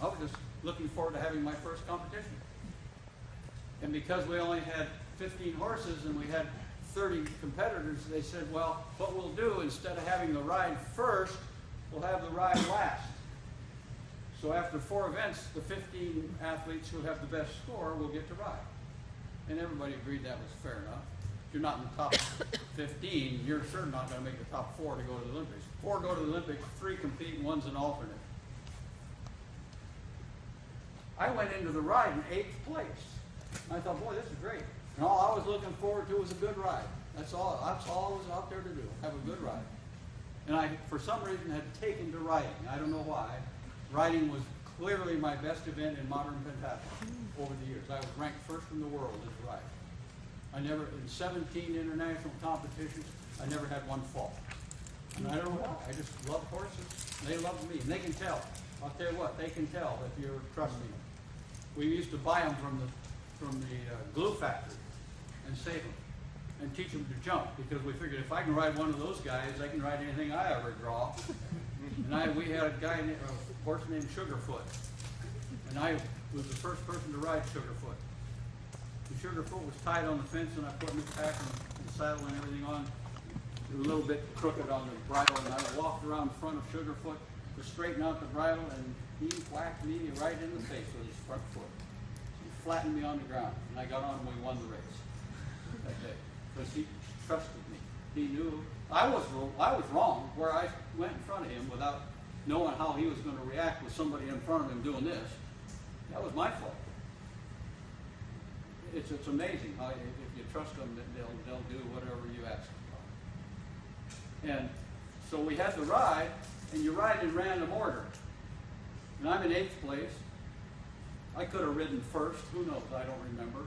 I was just looking forward to having my first competition. And because we only had 15 horses and we had 30 competitors, they said, well, what we'll do, instead of having the ride first, we'll have the ride last. So after 4 events, the 15 athletes who have the best score will get to ride. And everybody agreed that was fair enough. If you're not in the top 15, you're sure not going to make the top 4 to go to the Olympics. 4 go to the Olympics, 3 compete, and 1's an alternate. I went into the ride in 8th place. I thought, boy, this is great. And all I was looking forward to was a good ride. That's all I was out there to do, have a good ride. And I, for some reason, had taken to riding. I don't know why. Riding was clearly my best event in modern pentathlon over the years. I was ranked first in the world as a rider. I never, in 17 international competitions, I never had one fall. And I don't know why. I just love horses. They love me. And they can tell. I'll tell you what, they can tell if you're trusting them. We used to buy them from the glue factory and save them and teach them to jump, because we figured if I can ride one of those guys, I can ride anything I ever draw. And we had a horse named Sugarfoot, and I was the first person to ride Sugarfoot. And Sugarfoot was tied on the fence, and I put his pack and saddle and everything on, a little bit crooked on the bridle, and I walked around in front of Sugarfoot to straighten out the bridle, and he whacked me right in the face with his front foot. He flattened me on the ground, and I got on and we won the race that day. Because he trusted me. He knew I was wrong where I went in front of him without knowing how he was going to react with somebody in front of him doing this. That was my fault. It's amazing how if you trust them, that they'll do whatever you ask them. And so we had the ride, and you ride in random order. And I'm in 8th place. I could have ridden first. Who knows? I don't remember.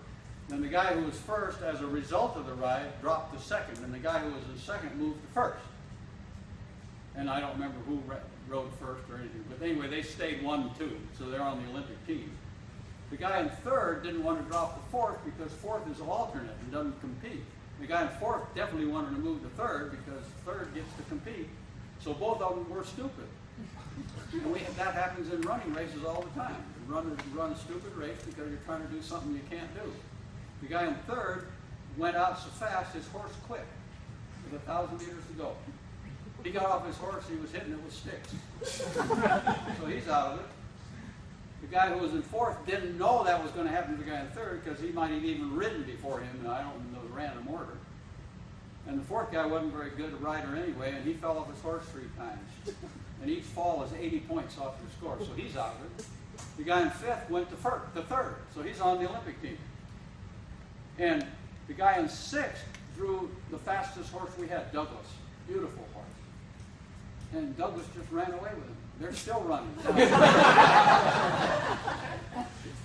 And the guy who was first, as a result of the ride, dropped to second, and the guy who was in second moved to first. And I don't remember who rode first or anything. But anyway, they stayed 1 and 2, so they're on the Olympic team. The guy in third didn't want to drop to fourth because fourth is an alternate and doesn't compete. The guy in fourth definitely wanted to move to third because third gets to compete. So both of them were stupid. And that happens in running races all the time. You run a stupid race because you're trying to do something you can't do. The guy in third went out so fast his horse quit with 1,000 meters to go. He got off his horse, he was hitting it with sticks. So he's out of it. The guy who was in fourth didn't know that was going to happen to the guy in third because he might have even ridden before him, and I don't know the random order. And the fourth guy wasn't very good a rider anyway, and he fell off his horse 3 times. And each fall is 80 points off your score, so he's out of it. The guy in fifth went to third, so he's on the Olympic team. And the guy in sixth drew the fastest horse we had, Douglas. Beautiful horse. And Douglas just ran away with him. They're still running.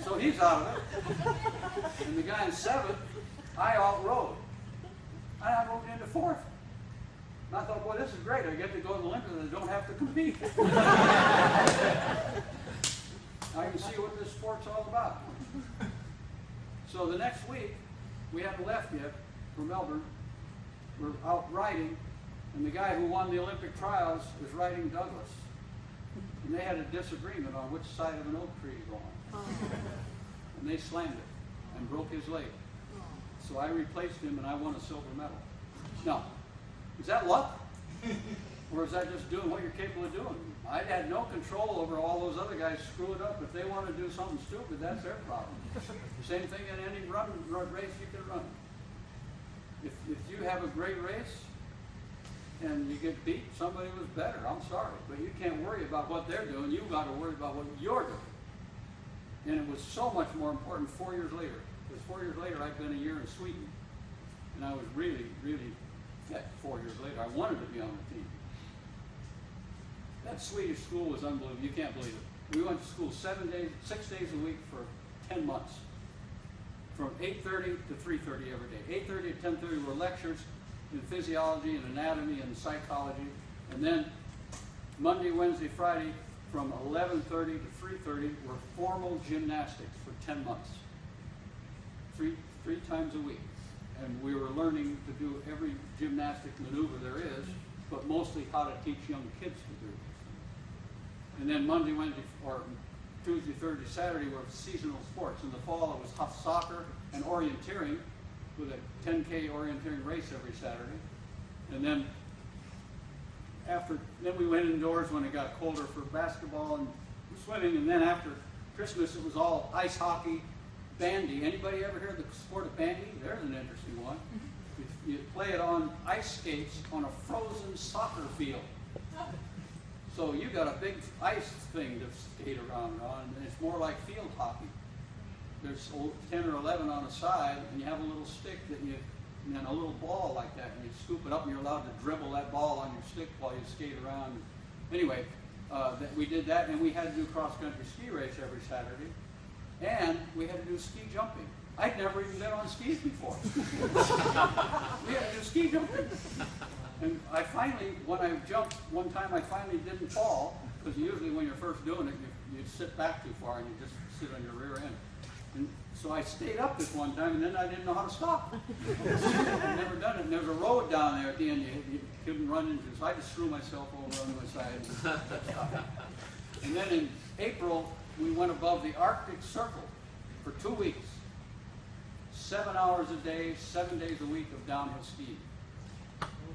So he's out of it. And the guy in seventh, I outrode. I rode into fourth. And I thought, boy, this is great. I get to go to the Olympics and I don't have to compete. I can see what this sport's all about. So the next week, we haven't left yet for Melbourne. We're out riding, and the guy who won the Olympic trials is riding Douglas. And they had a disagreement on which side of an oak tree to go on. And they slammed it and broke his leg. So I replaced him and I won a silver medal. Now, is that luck? Or is that just doing what you're capable of doing? I had no control over all those other guys screw it up. If they want to do something stupid, that's their problem. Same thing in any run race you can run. If you have a great race and you get beat, somebody was better. I'm sorry. But you can't worry about what they're doing. You've got to worry about what you're doing. And it was so much more important 4 years later. Because 4 years later, I'd been a year in Sweden. And I was really, really fit 4 years later. I wanted to be on the team. That Swedish school was unbelievable. You can't believe it. We went to school 6 days a week for 10 months. From 8:30 to 3:30 every day. 8:30 to 10:30 were lectures in physiology and anatomy and psychology. And then Monday, Wednesday, Friday, from 11:30 to 3:30 were formal gymnastics for 10 months. Three times a week. And we were learning to do every gymnastic maneuver there is, but mostly how to teach young kids to do it. And then Monday, Wednesday, or Tuesday, Thursday, Saturday were seasonal sports. In the fall it was soccer and orienteering, with a 10K orienteering race every Saturday. And then then we went indoors when it got colder for basketball and swimming. And then after Christmas it was all ice hockey, bandy. Anybody ever heard the sport of bandy? There's an interesting one. You play it on ice skates on a frozen soccer field. So you got a big ice thing to skate around on, and it's more like field hockey. There's 10 or 11 on a side, and you have a little stick and then a little ball like that, and you scoop it up, and you're allowed to dribble that ball on your stick while you skate around. Anyway, we did that, and we had to do cross-country ski race every Saturday, and we had to do ski jumping. I'd never even been on skis before. We had to do ski jumping. And I finally, when I jumped, one time I finally didn't fall, because usually when you're first doing it, you sit back too far and you just sit on your rear end. And so I stayed up this one time, and then I didn't know how to stop. I'd never done it. And there was a road down there at the end you couldn't run into, so I just threw myself over on my side and stopped. And then in April, we went above the Arctic Circle for 2 weeks. 7 hours a day, 7 days a week of downhill skiing.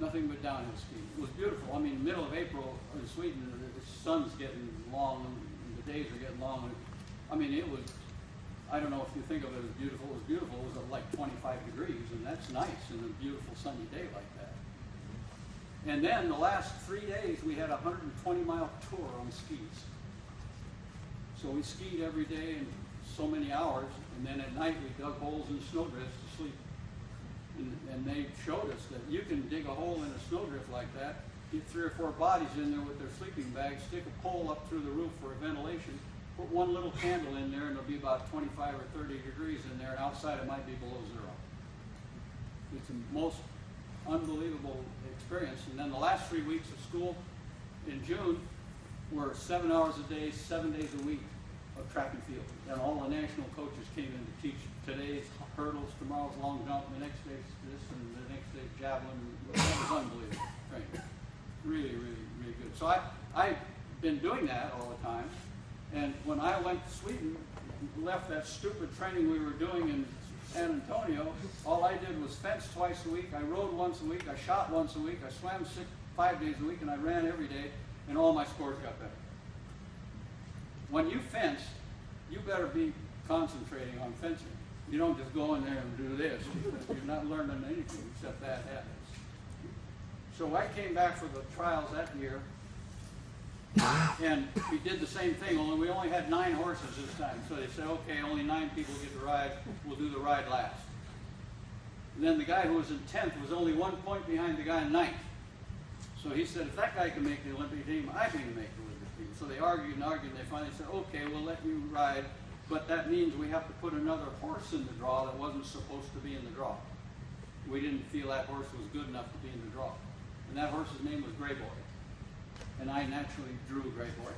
Nothing but downhill skiing. It was beautiful. I mean, middle of April in Sweden, the sun's getting long, and the days are getting long. I mean, it was, I don't know if you think of it as beautiful. It was beautiful. It was at like 25 degrees, and that's nice in a beautiful sunny day like that. And then the last 3 days, we had a 120-mile tour on skis. So we skied every day in so many hours, and then at night we dug holes in snowdrifts to sleep. And they showed us that you can dig a hole in a snowdrift like that, get 3 or 4 bodies in there with their sleeping bags, stick a pole up through the roof for ventilation, put one little candle in there, and it'll be about 25 or 30 degrees in there, and outside it might be below 0. It's the most unbelievable experience. And then the last 3 weeks of school in June were 7 hours a day, 7 days a week of track and field. And all the national coaches came in to teach today's hurdles, tomorrow's long jump, the next day's this, and the next day's javelin. It was unbelievable training. Really, really, really good. So I've been doing that all the time. And when I went to Sweden, left that stupid training we were doing in San Antonio, all I did was fence twice a week, I rode once a week, I shot once a week, I swam 5 days a week, and I ran every day, and all my scores got better. When you fence, you better be concentrating on fencing. You don't just go in there and do this. You're not learning anything except bad habits. So I came back for the trials that year, and we did the same thing, only we only had 9 horses this time. So they said, okay, only 9 people get to ride. We'll do the ride last. And then the guy who was in 10th was only 1 point behind the guy in 9th. So he said, if that guy can make the Olympic team, I can make the Olympic team. So they argued and argued, and they finally said, okay, we'll let you ride, but that means we have to put another horse in the draw that wasn't supposed to be in the draw. We didn't feel that horse was good enough to be in the draw. And that horse's name was Gray Boy. And I naturally drew Gray Boy.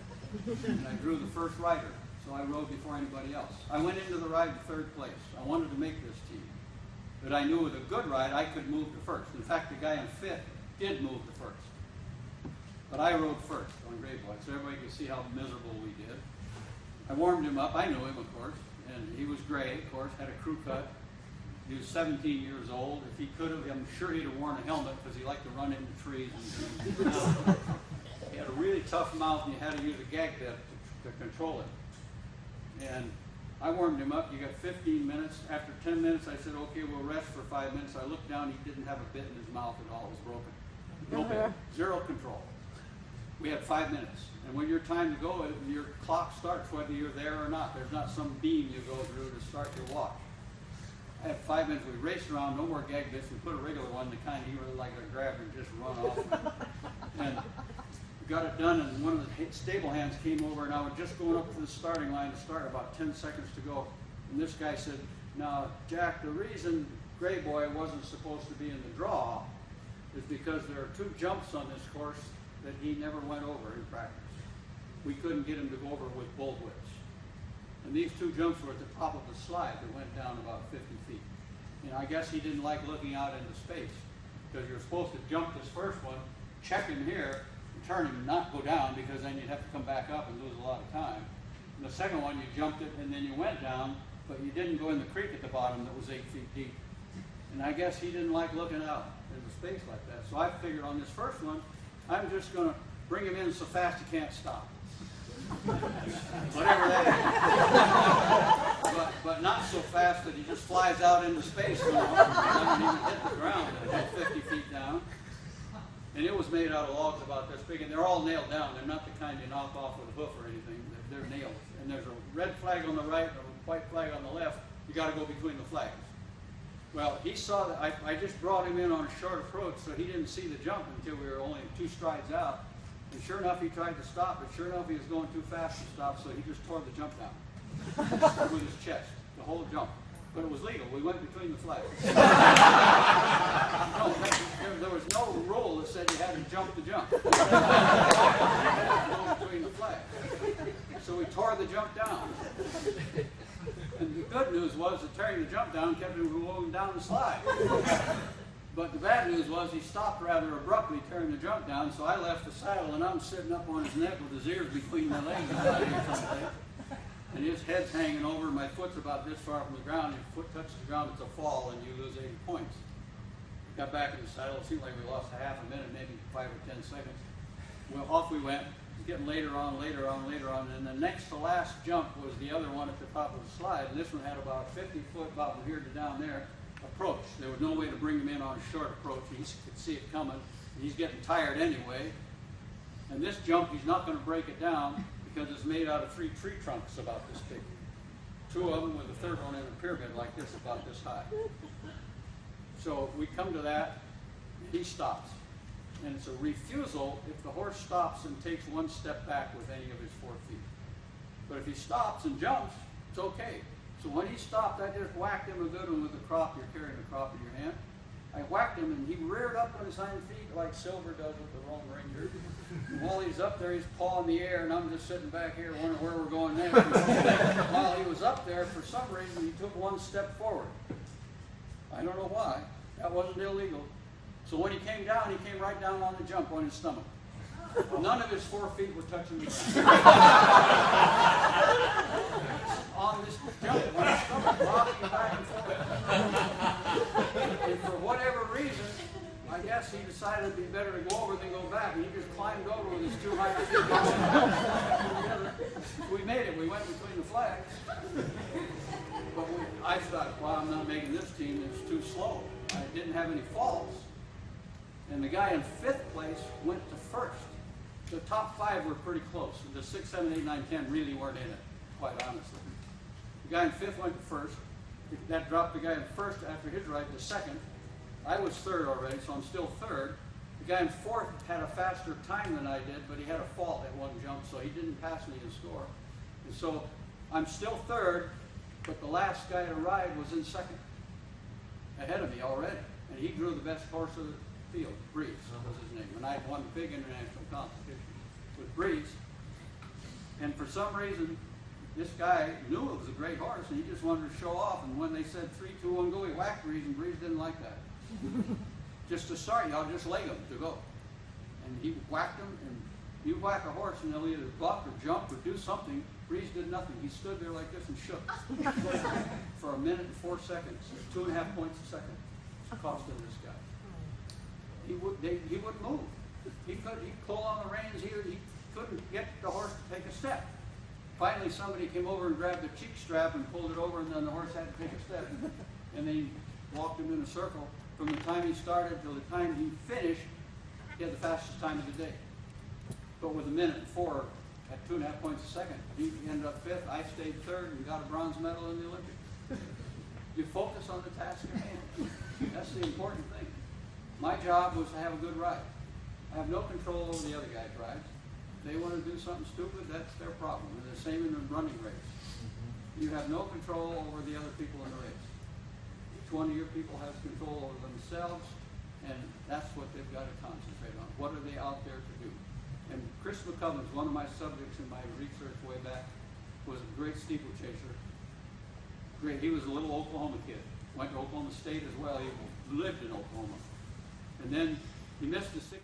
And I drew the first rider, so I rode before anybody else. I went into the ride in 3rd place. I wanted to make this team. But I knew with a good ride, I could move to 1st. In fact, the guy in 5th did move to 1st. But I rode 1st on Gray Boy, so everybody could see how miserable we did. I warmed him up. I knew him, of course. And he was gray, of course, had a crew cut. He was 17 years old. If he could have, I'm sure he'd have worn a helmet because he liked to run into trees. And he had a really tough mouth, and you had to use a gag bit to control it. And I warmed him up. You got 15 minutes. After 10 minutes, I said, okay, we'll rest for 5 minutes. I looked down. He didn't have a bit in his mouth at all. It was broken. No bit. Zero control. We had 5 minutes. And when your time to go, your clock starts whether you're there or not. There's not some beam you go through to start your watch. I had 5 minutes. We raced around, no more gag bits. We put a regular one, the kind he really liked to grab and just run off. And we got it done, and one of the stable hands came over, and I was just going up to the starting line to start, about 10 seconds to go. And this guy said, now, Jack, the reason Gray Boy wasn't supposed to be in the draw is because there are 2 jumps on this course that he never went over in practice. We couldn't get him to go over with bullwhips. And these 2 jumps were at the top of the slide that went down about 50 feet. And I guess he didn't like looking out into space, because you're supposed to jump this first one, check him here, and turn him and not go down, because then you'd have to come back up and lose a lot of time. And the second one, you jumped it and then you went down, but you didn't go in the creek at the bottom that was 8 feet deep. And I guess he didn't like looking out into space like that. So I figured on this first one, I'm just going to bring him in so fast he can't stop. Whatever that is. But not so fast that he just flies out into space and doesn't even hit the ground at 50 feet down. And it was made out of logs about this big, and they're all nailed down. They're not the kind you knock off with a hoof or anything. They're nailed. And there's a red flag on the right and a white flag on the left. You got to go between the flags. Well, he saw that I just brought him in on a short approach, so he didn't see the jump until we were only 2 strides out. And sure enough, he tried to stop, but sure enough, he was going too fast to stop, so he just tore the jump down with his chest, the whole jump. But it was legal. We went between the flags. No, there was no rule that said you had to jump the jump. You had to go between the flags. So we tore the jump down. And the good news was that tearing the jump down kept him from going down the slide. But the bad news was he stopped rather abruptly tearing the jump down, so I left the saddle and I'm sitting up on his neck with his ears between my legs. And his head's hanging over, my foot's about this far from the ground. If your foot touches the ground, it's a fall and you lose 80 points. Got back in the saddle, it seemed like we lost a half a minute, maybe 5 or 10 seconds. Well, off we went. It's getting later on, and the next to last jump was the other one at the top of the slide, and this one had about 50 foot, about from here to down there, approach. There was no way to bring him in on a short approach. He could see it coming. He's getting tired anyway. And this jump, he's not going to break it down because it's made out of 3 tree trunks about this big. 2 of them with the third one in a pyramid like this, about this high. So we come to that, he stops. And it's a refusal if the horse stops and takes 1 step back with any of his 4 feet. But if he stops and jumps, it's okay. So when he stopped, I just whacked him a good one with the crop. You're carrying a crop in your hand. I whacked him and he reared up on his hind feet like Silver does with the Lone Ranger. And while he's up there, he's pawing the air, and I'm just sitting back here wondering where we're going next. While he was up there, for some reason, he took 1 step forward. I don't know why. That wasn't illegal. So when he came down, he came right down on the jump on his stomach. None of his 4 feet were touching the ground. On this jump on his stomach, rocking back and forth. And for whatever reason, I guess he decided it'd be better to go over than go back, and he just climbed over with his 2 hind feet. We made it. We went between the flags. But I thought, well, I'm not making this team. It's too slow. I didn't have any falls. And the guy in 5th place went to 1st. The top 5 were pretty close. The 6, 7, 8, 9, 10 really weren't in it, quite honestly. The guy in 5th went to 1st. That dropped the guy in 1st after his ride to 2nd. I was 3rd already, so I'm still 3rd. The guy in 4th had a faster time than I did, but he had a fault at 1 jump, so he didn't pass me in score. And so I'm still 3rd, but the last guy to ride was in 2nd, ahead of me already. And he drew the best horse of the field. Breeze was his name. And I won the big international competition with Breeze. And for some reason, this guy knew it was a great horse, and he just wanted to show off. And when they said 3, 2, 1, go, he whacked Breeze, and Breeze didn't like that. Just to start, y'all just leg him to go. And he whacked him, and you whack a horse, and they'll either buck or jump or do something. Breeze did nothing. He stood there like this and shook for 1 minute and 4 seconds. 2.5 points a second. It's costing this guy. He wouldn't move. He'd pull on the reins. He couldn't get the horse to take a step. Finally, somebody came over and grabbed the cheek strap and pulled it over, and then the horse had to take a step. And they walked him in a circle. From the time he started till the time he finished, he had the fastest time of the day. But with 1 minute and 4 at 2.5 points a second, he ended up 5th. I stayed 3rd and got a bronze medal in the Olympics. You focus on the task at hand. That's the important thing. My job was to have a good ride. I have no control over the other guys' rides. If they want to do something stupid, that's their problem. And the same in the running race. You have no control over the other people in the race. Each one of your people has control over themselves, and that's what they've got to concentrate on. What are they out there to do? And Chris McCubbins, one of my subjects in my research way back, was a great steeplechaser. Great. He was a little Oklahoma kid. Went to Oklahoma State as well. He lived in Oklahoma. And then he missed the 60.